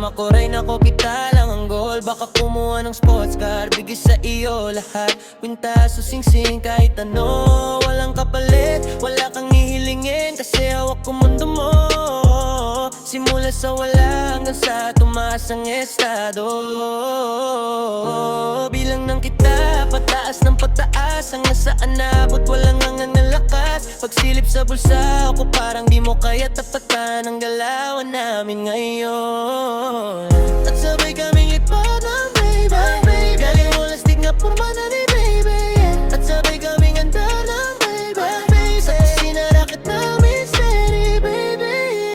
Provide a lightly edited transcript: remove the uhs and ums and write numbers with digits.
makuray na ko, kita lang ang goal. Baka kumuha ng sports car, bigay sa iyo lahat. Kwintas o sing-sing, kahit ano, walang kapalit. Wala kang hihilingin, kasi hawak ko mundo mo. Simula sa wala hanggang sa tumaas ang estado. Bilang ng kita, pataas ng pataas, hanggang saan naabot, walang hanggang na lakas. Pagsilip sa bulsa, ako parang di mo kaya tapatan ang galawan namin ngayon.